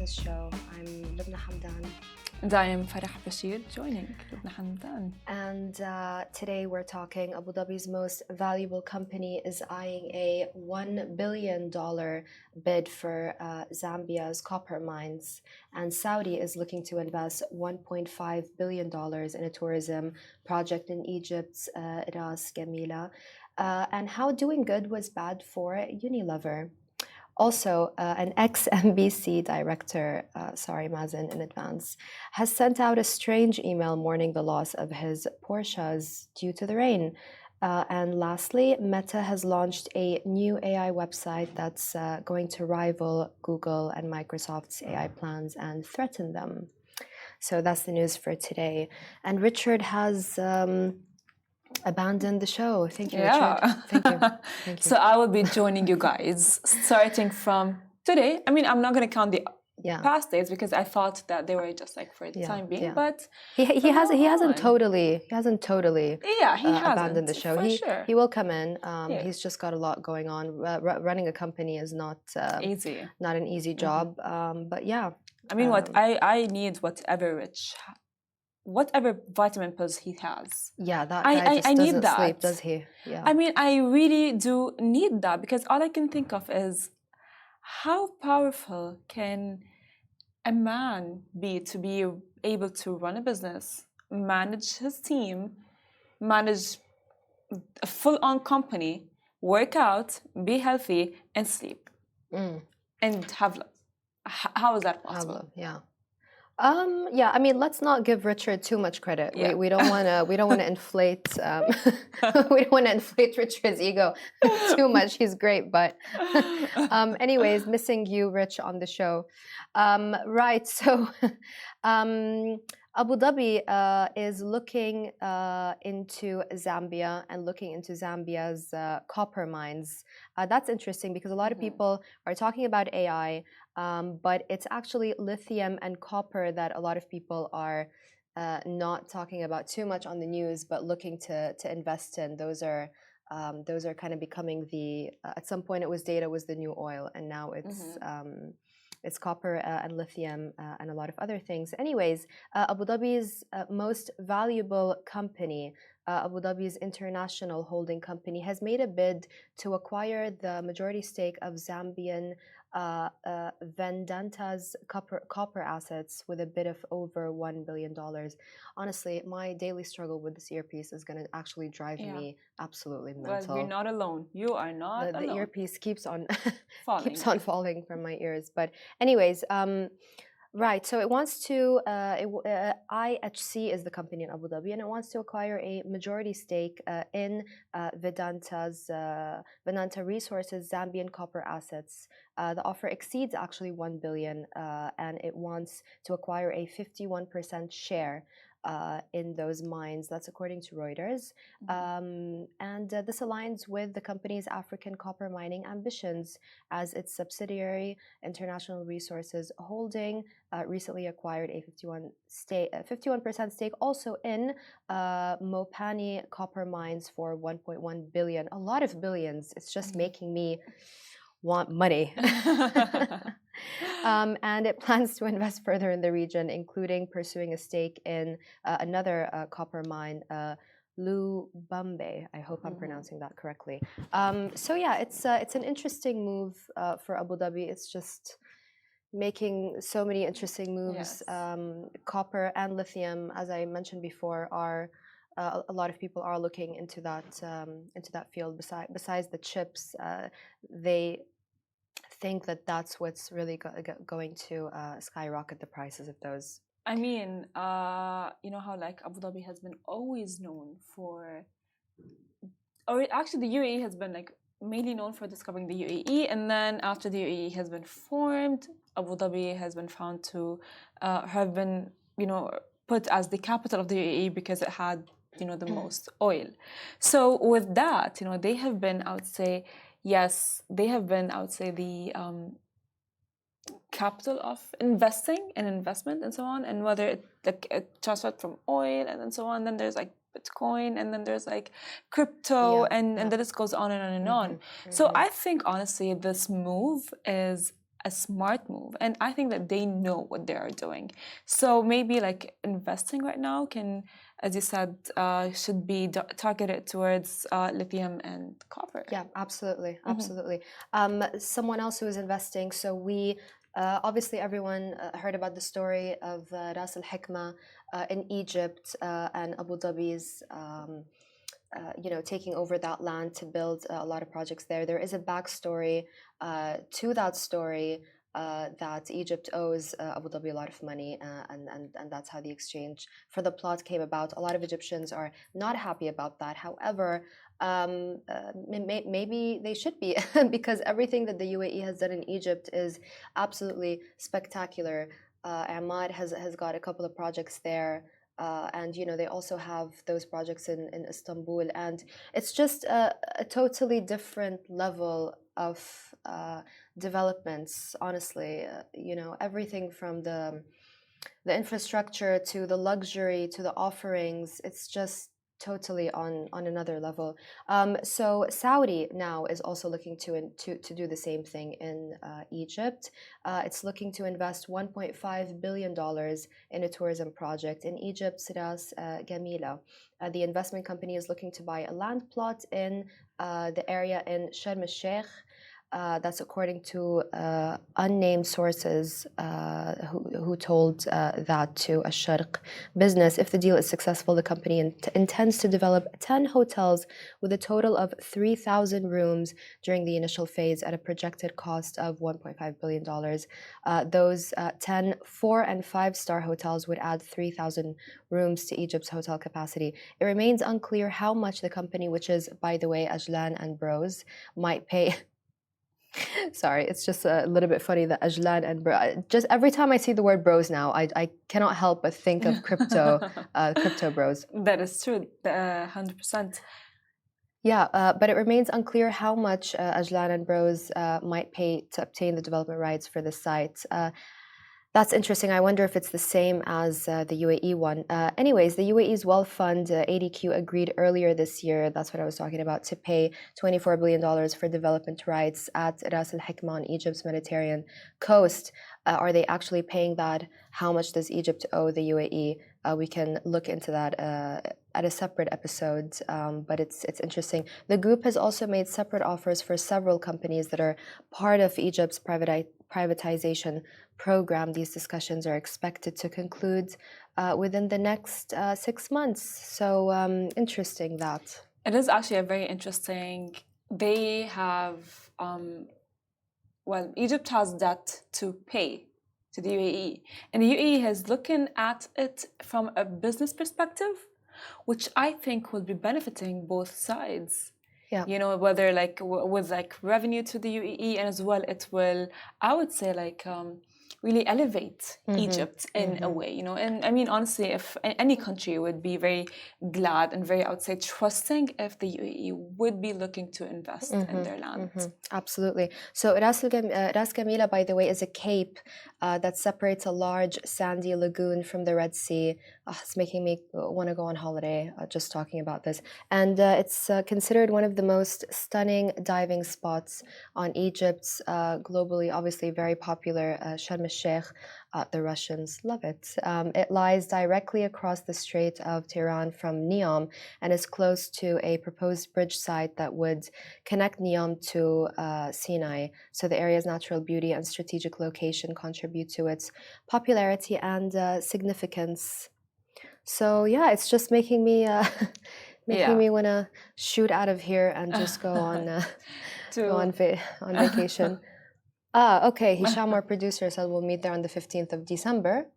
this show. I'm Lubna Hamdan. And I am Farah Bashir, joining Lubna Hamdan. And today we're talking Abu Dhabi's most valuable company is eyeing a $1 billion bid for Zambia's copper mines. And Saudi is looking to invest $1.5 billion in a tourism project in Egypt's Ras Gamila. And how doing good was bad for Unilever. Also, an ex-MBC director, sorry Mazen in advance, has sent out a strange email mourning the loss of his Porsches due to the rain. And lastly, Meta has launched a new AI website that's going to rival Google and Microsoft's AI plans and threaten them. So that's the news for today. And Richard has abandoned the show. Thank you, Richard. Thank you. Thank you. So I will be joining you guys starting from today. I mean, I'm not going to count the past days because I thought that they were just like for the time being. But he hasn't totally abandoned the show. He will come in. He's just got a lot going on. Running a company is not easy. Not an easy job. But yeah. I mean, I need whatever vitamin pills he has. Yeah, that guy just doesn't sleep, does he? Yeah. I mean, I really do need that because all I can think of is how powerful can a man be to be able to run a business, manage his team, manage a full-on company, work out, be healthy, and sleep, and have love. How is that possible? Yeah. Yeah, I mean, let's not give Richard too much credit. Yeah. We don't want to inflate we don't want to inflate Richard's ego too much. He's great, but anyways, missing you, Rich, on the show. Right, so Abu Dhabi is looking into Zambia and looking into Zambia's copper mines. That's interesting because a lot of people are talking about AI. But it's actually lithium and copper that a lot of people are not talking about too much on the news, but looking to invest in. Those are kind of becoming the. At some point, it was data was the new oil, and now it's copper and lithium and a lot of other things. Anyways, Abu Dhabi's most valuable company, Abu Dhabi's international holding company, has made a bid to acquire the majority stake of Zambian Vedanta's copper assets with a bid of over $1 billion. Honestly, my daily struggle with this earpiece is going to actually drive me absolutely mental. Well, you're not alone. You are not alone. The earpiece keeps on falling from my ears. But anyways, right, so it wants to, IHC is the company in Abu Dhabi, and it wants to acquire a majority stake in Vedanta Resources' Zambian copper assets. The offer exceeds actually $1 billion, and it wants to acquire a 51% share in those mines. That's according to Reuters. And this aligns with the company's African copper mining ambitions, as its subsidiary, International Resources Holding, recently acquired a 51% stake also in Mopani copper mines for $1.1 billion. A lot of billions. It's just making me want money. And it plans to invest further in the region, including pursuing a stake in another copper mine, Lubambe. I hope I'm pronouncing that correctly. So yeah, it's an interesting move for Abu Dhabi. It's just making so many interesting moves. Copper and lithium, as I mentioned before, are a lot of people are looking into that field. Besides the chips, they think that that's what's really going to skyrocket the prices of those. I mean, you know how like Abu Dhabi has been always known for, or actually the UAE has been like mainly known for discovering the UAE, and then after the UAE has been formed, Abu Dhabi has been found to have been, put as the capital of the UAE because it had, the most oil. So with that, they have been, I would say, the capital of investing and investment and so on, and whether it transferred from oil and then so on. Then there's like Bitcoin, and then there's like crypto, and the list goes on and on and on. So I think honestly, this move is a smart move, and I think that they know what they are doing. So maybe like investing right now can, as you said, should be targeted towards lithium and copper. Yeah, absolutely, Mhm. absolutely. Someone else who is investing. So we obviously everyone heard about the story of Ras Al Hikma in Egypt and Abu Dhabi's. Taking over that land to build a lot of projects there. There is a backstory to that story that Egypt owes Abu Dhabi a lot of money, and that's how the exchange for the plot came about. A lot of Egyptians are not happy about that. However, maybe they should be because everything that the UAE has done in Egypt is absolutely spectacular. Ahmad has got a couple of projects there. And they also have those projects in Istanbul, and it's just a totally different level of developments. Honestly, everything from the infrastructure to the luxury to the offerings, it's just totally on another level. So Saudi now is also looking to do the same thing in Egypt. It's looking to invest $1.5 billion in a tourism project in Egypt's Ras Gamila. The investment company is looking to buy a land plot in the area in Sharm el-Sheikh. That's according to unnamed sources who told that to a Sharq business. If the deal is successful, the company intends to develop 10 hotels with a total of 3,000 rooms during the initial phase at a projected cost of $1.5 billion. Those 10 4- and 5-star hotels would add 3,000 rooms to Egypt's hotel capacity. It remains unclear how much the company, which is, by the way, Ajlan and Bros, might pay. Sorry, it's just a little bit funny that Ajlan and just every time I see the word bros now, I cannot help but think of crypto bros. That is true, 100%. Yeah, but it remains unclear how much Ajlan and Bros might pay to obtain the development rights for the site. That's interesting. I wonder if it's the same as the UAE one. Anyways, the UAE's wealth fund, ADQ, agreed earlier this year, that's what I was talking about, to pay $24 billion for development rights at Ras Al Hikma on Egypt's Mediterranean coast. Are they actually paying that? How much does Egypt owe the UAE? We can look into that at a separate episode, but it's interesting. The group has also made separate offers for several companies that are part of Egypt's privatization program. These discussions are expected to conclude within the next 6 months. So interesting that. It is actually a very interesting. They have, Egypt has debt to pay to the UAE, and the UAE is looking at it from a business perspective, which I think will be benefiting both sides. Yeah. Whether with revenue to the UAE, and as well it will, I would say, really elevate Egypt in a way, and I mean, honestly, if any country would be very glad and very, I would say, trusting if the UAE would be looking to invest in their land. Absolutely. So Ras Gamila, by the way, is a cape that separates a large sandy lagoon from the Red Sea. It's making me want to go on holiday just talking about this. And it's considered one of the most stunning diving spots on Egypt's globally, obviously very popular Sharm el-Sheikh. The Russians love it. It lies directly across the Strait of Tehran from Neom and is close to a proposed bridge site that would connect Neom to Sinai. So the area's natural beauty and strategic location contribute to its popularity and significance. So yeah, it's just making me want to shoot out of here and just go on vacation. Okay. Hisham, our producer, said we'll meet there on the 15th of December.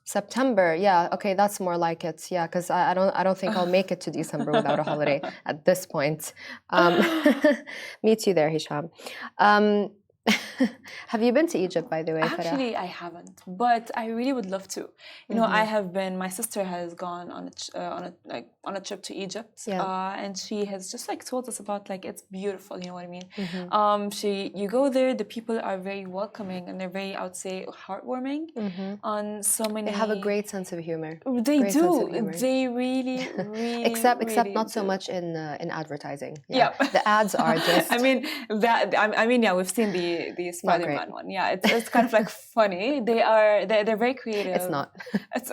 September, yeah. Okay, that's more like it. Yeah, because I don't think I'll make it to December without a holiday at this point. Meet you there, Hisham. Have you been to Egypt, by the way, Farah? Actually, I haven't, but I really would love to. I have been. My sister has gone on a trip to Egypt, and she has just told us about it's beautiful. You know what I mean? You go there, the people are very welcoming and they're very, I would say, heartwarming. On so many. They have a great sense of humor. They do. They really, really. Except really not so much in advertising. Yeah. The ads are just. I mean that. I mean, yeah, we've seen the Not great. Spider-Man one. Yeah, it's kind of like funny. They're very creative. It's not. It's,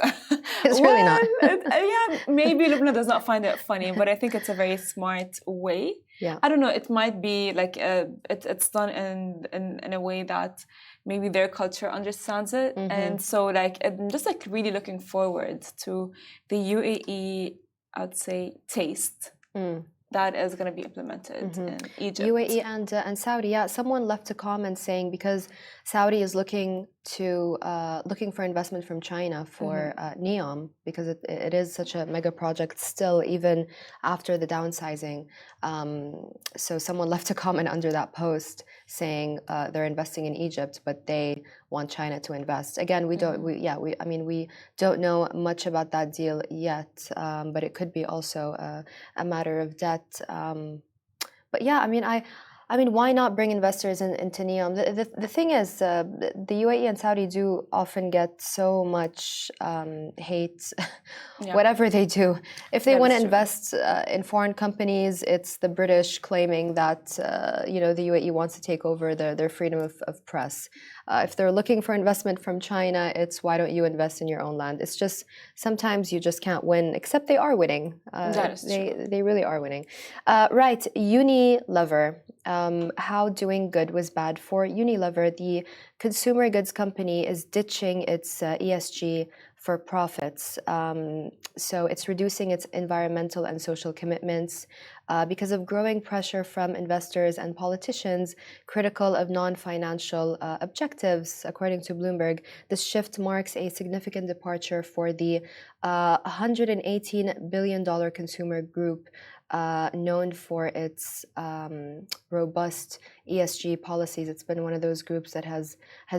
It's really not. Yeah, maybe Lubna does not find it funny, but I think it's a very smart way. Yeah. I don't know. It might be like it's done in a way that maybe their culture understands it, and so like I'm just like really looking forward to the UAE, I'd say, taste that is going to be implemented in Egypt. UAE and Saudi. Yeah, someone left a comment saying because Saudi is looking for investment from China for NEOM, because it is such a mega project still, even after the downsizing. So someone left a comment under that post saying they're investing in Egypt, but they want China to invest. Again, we don't know much about that deal yet, but it could be also a matter of debt. But yeah, I mean, why not bring investors into NEOM? The thing is, the UAE and Saudi do often get so much hate, whatever they do. If they want to invest in foreign companies, it's the British claiming that the UAE wants to take over their freedom of press. If they're looking for investment from China, it's why don't you invest in your own land? It's just sometimes you just can't win, except they are winning. They really are winning. Right, Unilever. How doing good was bad for Unilever. The consumer goods company is ditching its ESG for profits. So it's reducing its environmental and social commitments because of growing pressure from investors and politicians critical of non-financial objectives. According to Bloomberg, this shift marks a significant departure for the $118 billion consumer group known for its robust ESG policies. It's been one of those groups that has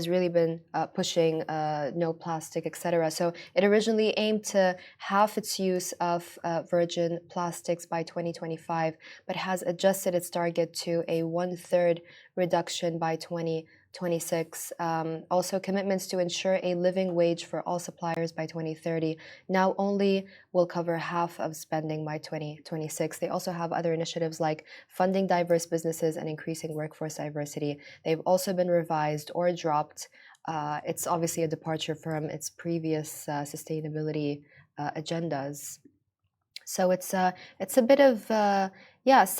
really been pushing no plastic, etc. So it originally aimed to halve its use of virgin plastics by 2025, but has adjusted its target to a 1/3 reduction by 2026. Also, commitments to ensure a living wage for all suppliers by 2030 now only will cover half of spending by 2026. They also have other initiatives like funding diverse businesses and increasing workforce diversity. They've also been revised or dropped. It's obviously a departure from its previous sustainability agendas. So it's a bit of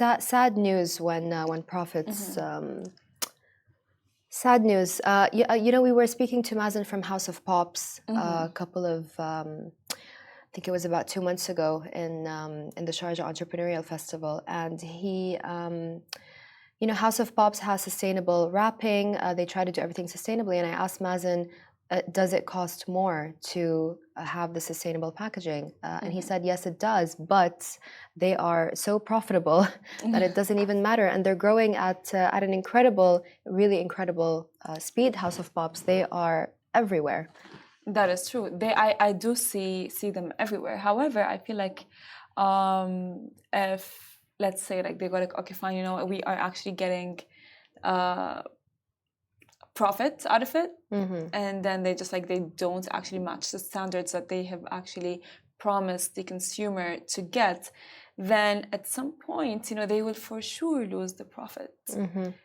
sad news when profits. Sad news. We were speaking to Mazen from House of Pops a couple of, I think it was about 2 months ago in the Sharjah Entrepreneurial Festival, and he, House of Pops has sustainable wrapping. They try to do everything sustainably, and I asked Mazen, does it cost more to have the sustainable packaging? And he said, yes, it does, but they are so profitable that it doesn't even matter. And they're growing at an really incredible speed, House of Pops. They are everywhere. That is true. I do see them everywhere. However, I feel like if, let's say, like they got like, okay, fine, we are actually getting profit out of it, and then they don't actually match the standards that they have actually promised the consumer to get, then at some point they will for sure lose the profit,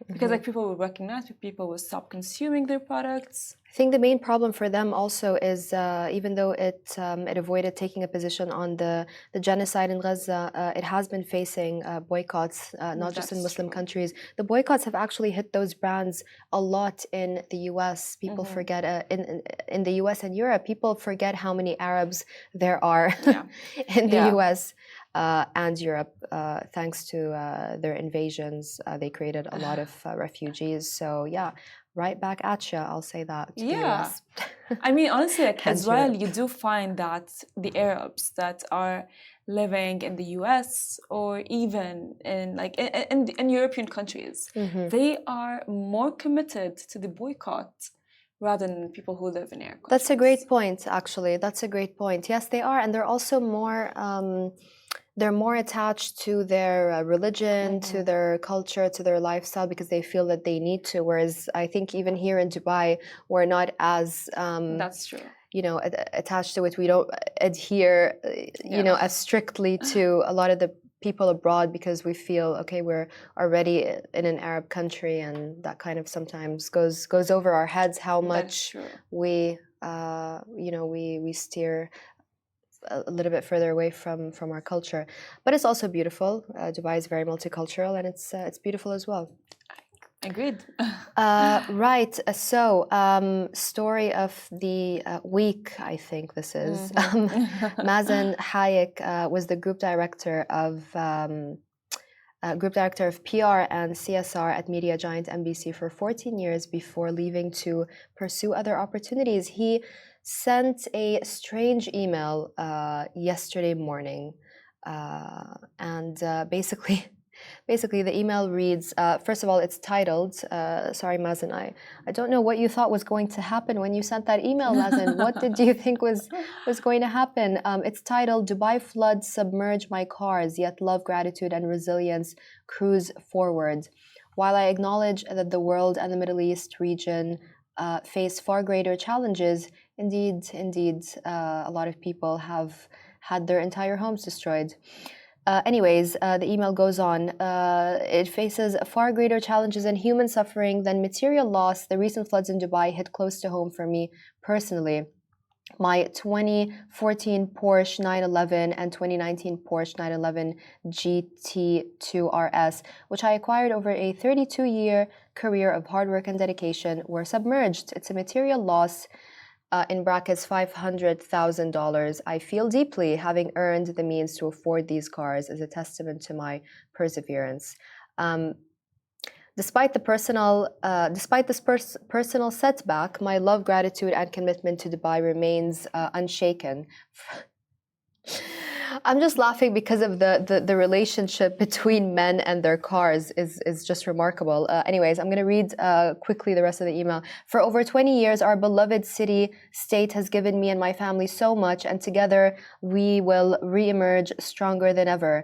because like people will recognize, people will stop consuming their products. I think the main problem for them also is even though it avoided taking a position on the genocide in Gaza, it has been facing boycotts, not just in Muslim countries. The boycotts have actually hit those brands a lot in the US. People forget, in the US and Europe, people forget how many Arabs there are in the US and Europe. Thanks to their invasions, they created a lot of refugees. So yeah, right back at you, I'll say that. Yeah. I mean, honestly, like, as well, you do find that the Arabs that are living in the US or even in European countries, they are more committed to the boycott rather than people who live in Arab countries. That's a great point, actually. That's a great point. Yes, they are. And they're also more... they're more attached to their religion, to their culture, to their lifestyle, because they feel that they need to. Whereas I think even here in Dubai, we're not as that's true. Attached to it. We don't adhere, as strictly to a lot of the people abroad because we feel okay, we're already in an Arab country, and that kind of sometimes goes over our heads how That's much true. we we steer a little bit further away from our culture. But it's also beautiful. Dubai is very multicultural, and it's beautiful as well. Agreed. Right. So, story of the week, I think this is. Mazen Hayek was the group director of PR and CSR at media giant MBC for 14 years before leaving to pursue other opportunities. He sent a strange email yesterday morning, and basically the email reads, first of all, it's titled, sorry Mazen, I don't know what you thought was going to happen when you sent that email, Mazen. What did you think was going to happen? It's titled, Dubai floods submerge my cars, yet love, gratitude and resilience cruise forward. While I acknowledge that the world and the Middle East region face far greater challenges, indeed, a lot of people have had their entire homes destroyed. Anyways, the email goes on. It faces far greater challenges and human suffering than material loss. The recent floods in Dubai hit close to home for me personally. My 2014 Porsche 911 and 2019 Porsche 911 GT2 RS, which I acquired over a 32-year career of hard work and dedication, were submerged. It's a material loss. In brackets, $500,000. I feel deeply, having earned the means to afford these cars, is a testament to my perseverance. Despite this personal setback, my love, gratitude, and commitment to Dubai remains unshaken. I'm just laughing because of the relationship between men and their cars is just remarkable. Anyways, I'm going to read quickly the rest of the email. For over 20 years, our beloved city-state has given me and my family so much, and together we will re-emerge stronger than ever.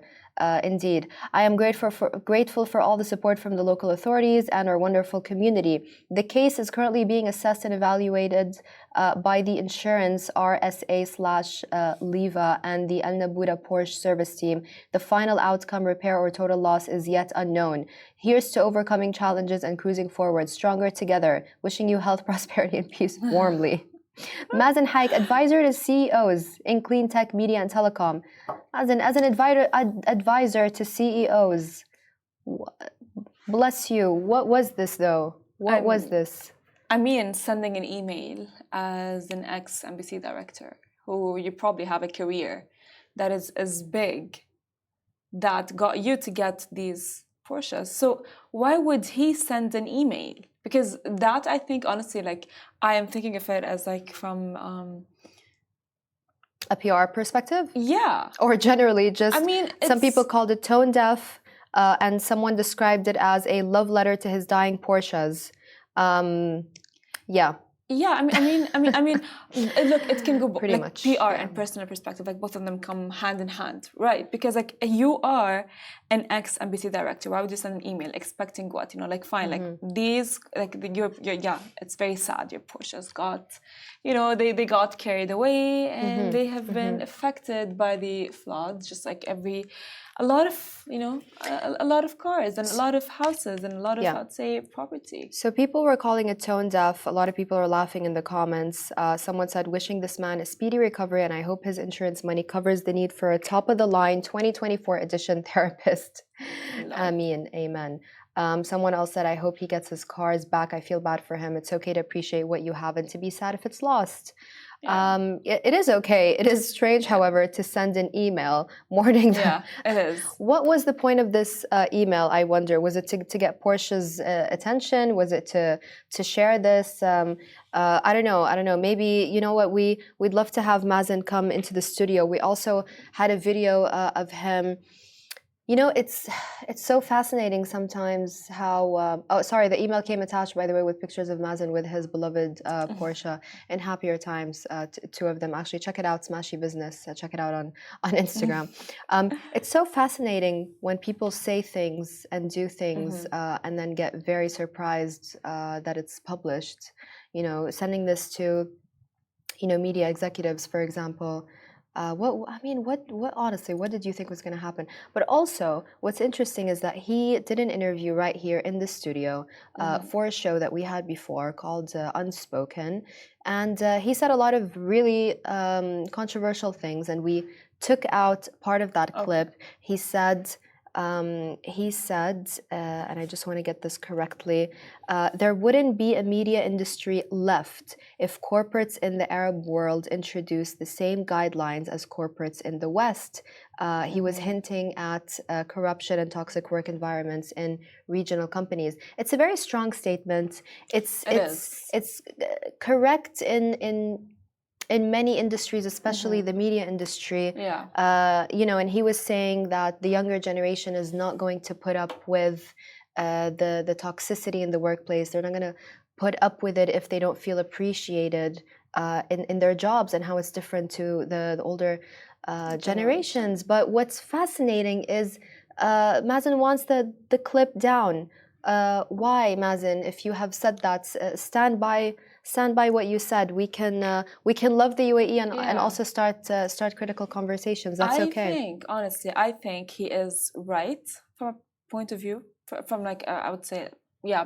Indeed. I am grateful for all the support from the local authorities and our wonderful community. The case is currently being assessed and evaluated by the insurance RSA/LIVA and the Al Nabuda Porsche service team. The final outcome, repair or total loss, is yet unknown. Here's to overcoming challenges and cruising forward, stronger together. Wishing you health, prosperity, and peace warmly. Mazen Hayek, advisor to CEOs in clean tech, media, and telecom. Mazen, as an advisor to CEOs, bless you. What was this, though? What was this? I mean, sending an email as an ex-MBC director, who you probably have a career that is as big, that got you to get these Porsches. So why would he send an email? Because that, I think, honestly, like, I am thinking of it as like from a PR perspective? Yeah. Or generally just, I mean, some people called it tone deaf, and someone described it as a love letter to his dying Porsches. Yeah. Yeah, I mean, look, it can go pretty like much, PR and personal perspective, like both of them come hand in hand, right? Because like you are an ex-MBC director, why would you send an email expecting what? You know, like fine, like these, like your yeah, it's very sad. Your Porsches got, you know, they got carried away and they have been affected by the floods, just like a lot of, you know, a lot of cars and a lot of houses and a lot of, I'd say, property. So people were calling it tone deaf. A lot of people are laughing in the comments. Someone said, wishing this man a speedy recovery, and I hope his insurance money covers the need for a top-of-the-line 2024 edition therapist. Ameen. Amen. Someone else said, I hope he gets his cars back. I feel bad for him. It's okay to appreciate what you have and to be sad if it's lost. It is okay. It is strange, however, to send an email mourning them. Yeah, it is. What was the point of this email, I wonder? Was it to get Porsche's attention? Was it to share this? I don't know. Maybe, you know what, we'd love to have Mazen come into the studio. We also had a video of him. You know, it's so fascinating sometimes how... oh, sorry, the email came attached, by the way, with pictures of Mazen with his beloved Porsche in happier times, two of them. Actually, check it out, Smashy Business. Check it out on Instagram. It's so fascinating when people say things and do things and then get very surprised that it's published. You know, sending this to, you know, media executives, for example. What honestly, what did you think was going to happen? But also, what's interesting is that he did an interview right here in the studio for a show that we had before called Unspoken, and he said a lot of really controversial things, and we took out part of that clip. He said, and I just want to get this correctly, there wouldn't be a media industry left if corporates in the Arab world introduced the same guidelines as corporates in the West. He was hinting at corruption and toxic work environments in regional companies. It's a very strong statement. It's correct in many industries, especially the media industry. And he was saying that the younger generation is not going to put up with the toxicity in the workplace. They're not going to put up with it if they don't feel appreciated in their jobs, and how it's different to the older generations. But what's fascinating is Mazen wants the clip down. Why, Mazen? If you have said that, stand by what you said. We can love the UAE and also start critical conversations. That's okay. I think he is right from a point of view. From like I would say,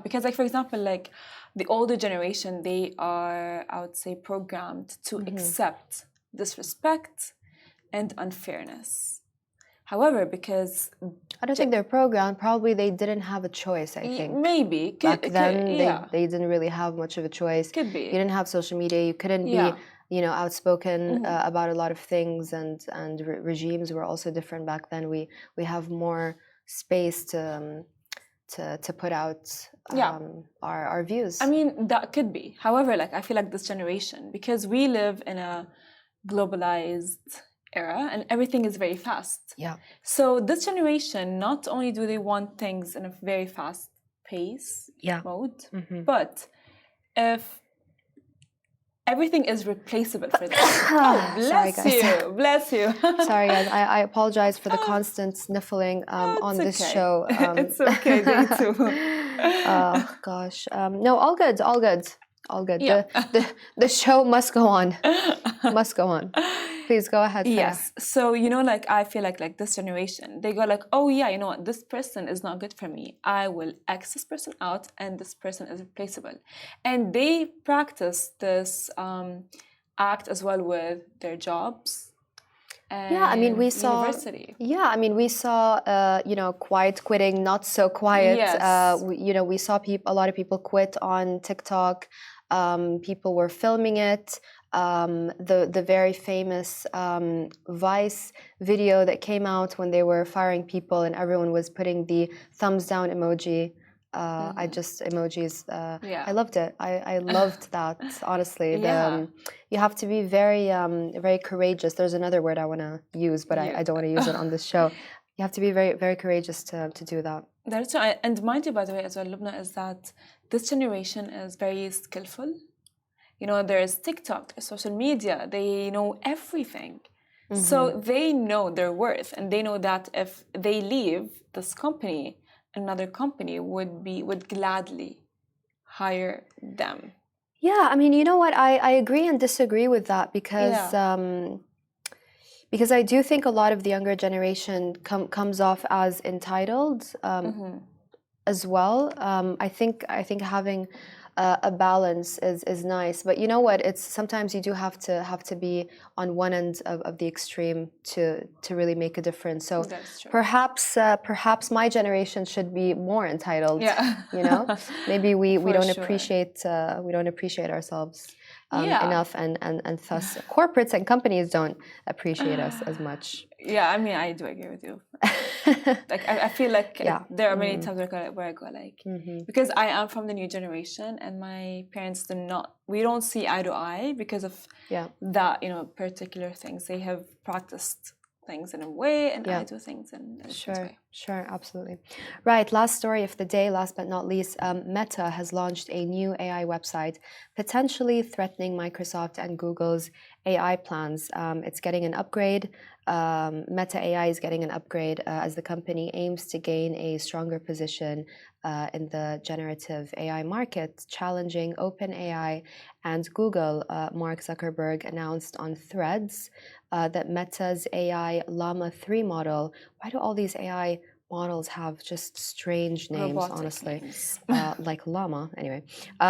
because like for example, like the older generation, they are, I would say, programmed to accept disrespect and unfairness. However, because I don't think they're programmed. Probably they didn't have a choice. I think maybe back then they didn't really have much of a choice. Could be. You didn't have social media. You couldn't be outspoken about a lot of things, and regimes were also different back then. We have more space to put out our views. I mean, that could be. However, like I feel like this generation, because we live in a globalized era and everything is very fast. So this generation, not only do they want things in a very fast pace mode, but if everything is replaceable for them. Bless you. Sorry guys, I apologize for the constant sniffling on this show. It's okay, me too. Oh gosh. No, all good. Yeah. The show must go on. Please go ahead, Sarah. Yes. So, like I feel like this generation, they go like, oh yeah, you know what, this person is not good for me. I will X this person out and this person is replaceable. And they practice this act as well with their jobs. We saw university. We saw quiet quitting, not so quiet. Yes. We saw a lot of people quit on TikTok. People were filming it. The very famous Vice video that came out when they were firing people and everyone was putting the thumbs down emoji. Emojis. I loved it. I loved that, honestly. You have to be very, very courageous. There's another word I want to use, but I don't want to use it on this show. You have to be very, very courageous to do that. That's right. And mind you, by the way, as well, Lubna, is that this generation is very skillful. There's TikTok, there's social media. They know everything. So they know their worth, and they know that if they leave this company, another company would gladly hire them. Yeah, you know what? I agree and disagree with that because I do think a lot of the younger generation comes off as entitled as well. I think having a balance is nice, but you know what? It's sometimes you do have to be on one end of the extreme to really make a difference. So perhaps my generation should be more entitled. Maybe we don't appreciate ourselves enough, and thus corporates and companies don't appreciate us as much. I do agree with you. Like I feel like there are many times where I go like, because I am from the new generation and my parents we don't see eye to eye because of that, particular things. They have practiced things in a way and I do things in a different way. Sure, absolutely. Right, last story of the day, last but not least, Meta has launched a new AI website, potentially threatening Microsoft and Google's AI plans. It's getting an upgrade. Meta AI is getting an upgrade as the company aims to gain a stronger position in the generative AI market, challenging OpenAI and Google. Mark Zuckerberg announced on Threads that Meta's AI Llama 3 model, why do all these AI models have just strange names, Robotic honestly, names. like llama, anyway,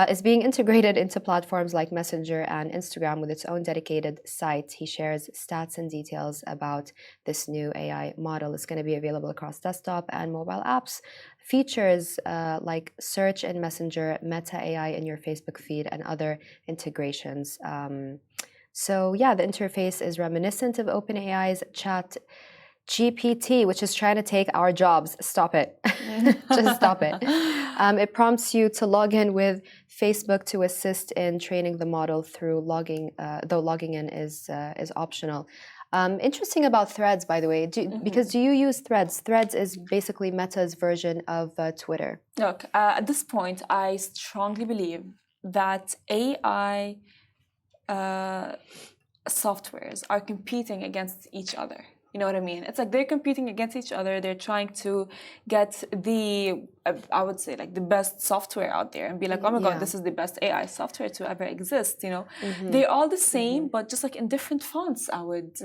is being integrated into platforms like Messenger and Instagram with its own dedicated site. He shares stats and details about this new AI model. It's going to be available across desktop and mobile apps. Features like search in Messenger, Meta AI in your Facebook feed, and other integrations. So yeah, the interface is reminiscent of OpenAI's Chat GPT, which is trying to take our jobs. Stop it. Just stop it. It prompts you to log in with Facebook to assist in training the model through logging, though logging in is optional. Interesting about Threads, by the way, because do you use Threads? Threads is basically Meta's version of Twitter. Look, at this point, I strongly believe that AI softwares are competing against each other. You know what I mean? It's like they're competing against each other. They're trying to get the, I would say, like the best software out there and be like, oh my God, this is the best AI software to ever exist. You know, they're all the same, but just like in different fonts, I would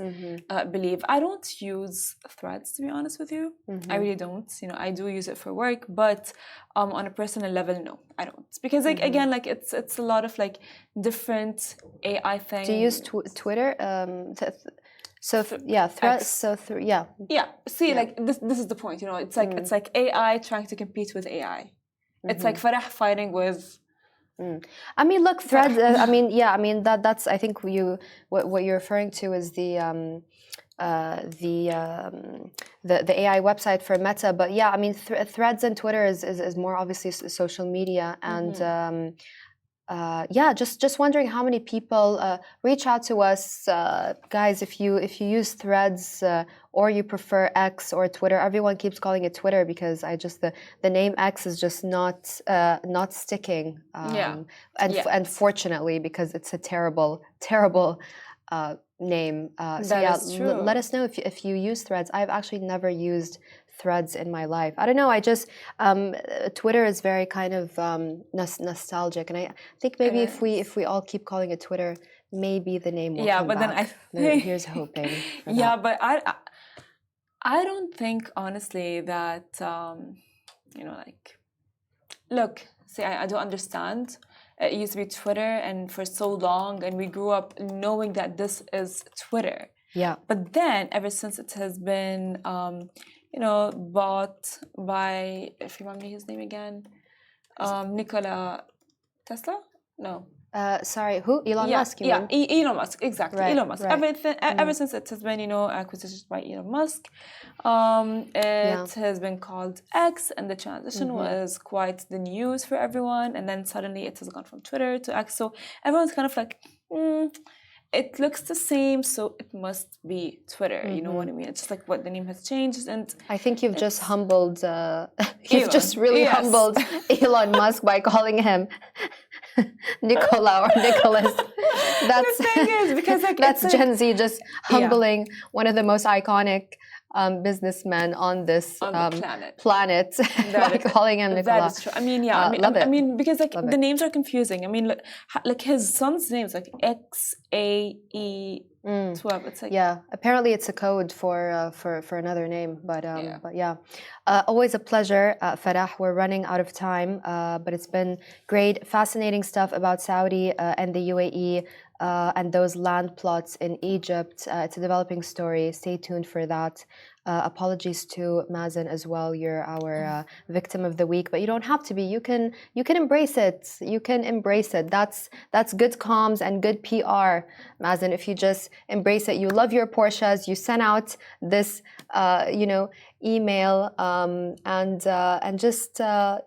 believe. I don't use Threads, to be honest with you. I really don't. You know, I do use it for work, but on a personal level, no, I don't. Because like again, like it's a lot of like different AI things. Do you use Twitter? Threads. See, like this is the point. You know, it's like AI trying to compete with AI. It's like Farah fighting with. I mean, look, Threads. That's. I think what you're referring to is the AI website for Meta. But yeah, I mean, Threads and Twitter is more obviously social media, and just wondering how many people reach out to us, guys. If you use Threads or you prefer X or Twitter, everyone keeps calling it Twitter because the name X is just not sticking. And fortunately, because it's a terrible name. That is true. Let us know if you use Threads. I've actually never used Threads in my life. I don't know. I just Twitter is very kind of nostalgic, and I think maybe if we all keep calling it Twitter, maybe the name will come back. Then here's hoping. But I don't think honestly that look. See, I do understand. It used to be Twitter, and for so long, and we grew up knowing that this is Twitter. Yeah. But then, ever since it has been bought by, if you remember his name again, Nikola Tesla? No. Sorry, who? Elon Musk, you mean? Elon Musk, exactly. Right, Elon Musk. right. Ever since it has been, acquisition by Elon Musk, it has been called X, and the transition was quite the news for everyone. And then suddenly it has gone from Twitter to X. So everyone's kind of like, it looks the same, so it must be Twitter. You know what I mean? It's just like what the name has changed, and I think you've just humbled. You've just really humbled Elon Musk by calling him Nicola or Nicholas. That's the thing is because like that's Gen Z just humbling one of the most iconic businessmen on this planet by calling him Nicola. That is true. I mean, I mean, because like the names are confusing. I mean, like his son's name is like XAE. 12. It's like apparently it's a code for another name, but always a pleasure, Farah. We're running out of time, but it's been great, fascinating stuff about Saudi and the UAE. And those land plots in Egypt. It's a developing story. Stay tuned for that. Apologies to Mazen as well. You're our victim of the week, but you don't have to be. You can embrace it. You can embrace it. That's good comms and good PR, Mazen. If you just embrace it, you love your Porsches. You send out this, email and just go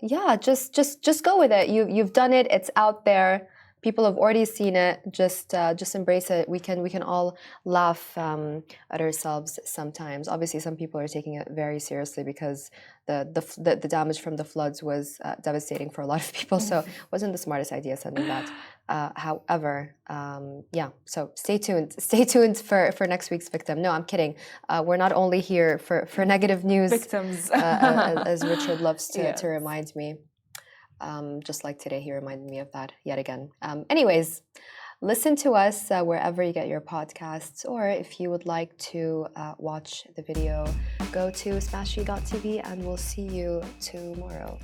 with it. You've done it. It's out there. People have already seen it. Just embrace it. We can all laugh at ourselves sometimes. Obviously, some people are taking it very seriously because the damage from the floods was devastating for a lot of people. So it wasn't the smartest idea sending that. However, So stay tuned. Stay tuned for next week's victim. No, I'm kidding. We're not only here for negative news. Victims, as Richard loves to remind me. Just like today, he reminded me of that yet again. Anyways, Listen to us wherever you get your podcasts, or if you would like to watch the video, go to smashy.tv, and we'll see you tomorrow.